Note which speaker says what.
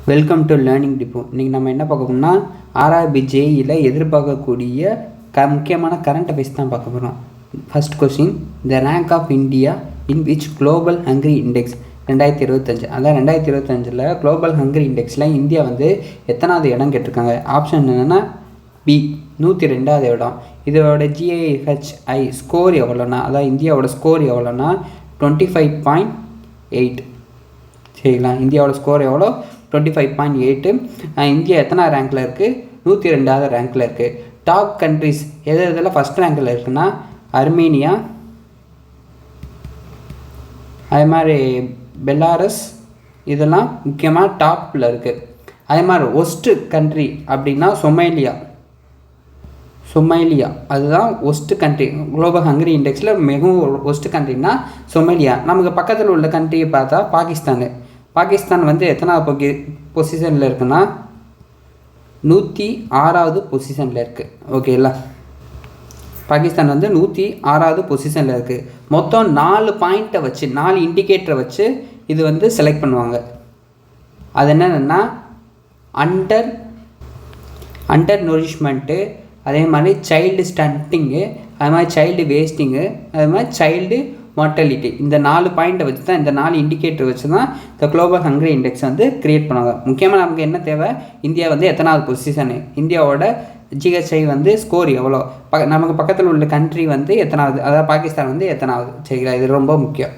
Speaker 1: Welcome to learning depot. இன்றைக்கி நம்ம என்ன பார்க்க போகிறோம்னா ஆர்ஆர்பி ஜேஇயில் எதிர்பார்க்கக்கூடிய முக்கியமான கரண்ட் அஃபேர்ஸ் தான் பார்க்க போகிறோம். First question, the rank of India in which global hunger index 2025. அதான் 2025 குளோபல் ஹங்கரி இண்டெக்ஸில் இந்தியா வந்து எத்தனாவது இடம் கேட்டிருக்காங்க. ஆப்ஷன் என்னென்னா பி 102வது இடம். இதோட ஜிஐஹெச்ஐ ஸ்கோர் எவ்வளோனா, அதான் இந்தியாவோட ஸ்கோர் எவ்வளோனா 25.8. சரிங்களா, இந்தியாவோட ஸ்கோர் எவ்வளோ 25.8. இந்தியா எத்தனை ரேங்க்கில் இருக்குது, 102வது ரேங்க்கில் இருக்குது. டாப் கண்ட்ரிஸ் எதில் ஃபஸ்ட் ரேங்க்கில் இருக்குன்னா அர்மீனியா, அதே மாதிரி பெலாரஸ், இதெல்லாம் முக்கியமாக டாப்பில் இருக்குது. அதே மாதிரி ஒஸ்ட்டு கண்ட்ரி அப்படின்னா சொமைலியா அதுதான் ஒஸ்ட்டு கண்ட்ரி. குளோபல் ஹங்கரி இண்டெக்ஸில் மிகவும் ஒஸ்ட்டு கண்ட்ரின்னா சொமைலியா. நமக்கு பக்கத்தில் உள்ள கண்ட்ரியை பார்த்தா பாகிஸ்தான் வந்து எத்தனாவது பொசிஷனில் இருக்குன்னா 106வது பொசிஷனில் இருக்குது. ஓகேங்களா, பாகிஸ்தான் வந்து 106வது பொசிஷனில் இருக்குது. மொத்தம் 4 பாயிண்ட்டை வச்சு 4 இண்டிகேட்டரை வச்சு இது வந்து செலக்ட் பண்ணுவாங்க. அது என்னென்னா அண்டர் நொரிஷ்மெண்ட்டு, அதே மாதிரி சைல்டு ஸ்டண்டிங்கு, அது மாதிரி சைல்டு வேஸ்டிங்கு, அது மாதிரி சைல்டு மார்ட்டாலிட்டி. இந்த 4 பாயிண்ட்டை வச்சு தான், இந்த 4 இண்டிகேட்டர் வச்சு தான் இந்த குளோபல் ஹங்கரி இண்டெக்ஸ் வந்து கிரியேட் பண்ணுவாங்க. முக்கியமாக நமக்கு என்ன தேவை, இந்தியா வந்து எத்தனாவது பொசிஷனு, இந்தியாவோட ஜிஹெச்ஐ வந்து ஸ்கோர் எவ்வளோ, நமக்கு பக்கத்தில் உள்ள கண்ட்ரி வந்து எத்தனாவது, அதாவது பாகிஸ்தான் வந்து எத்தனாவது. சரிங்களா, இது ரொம்ப முக்கியம்.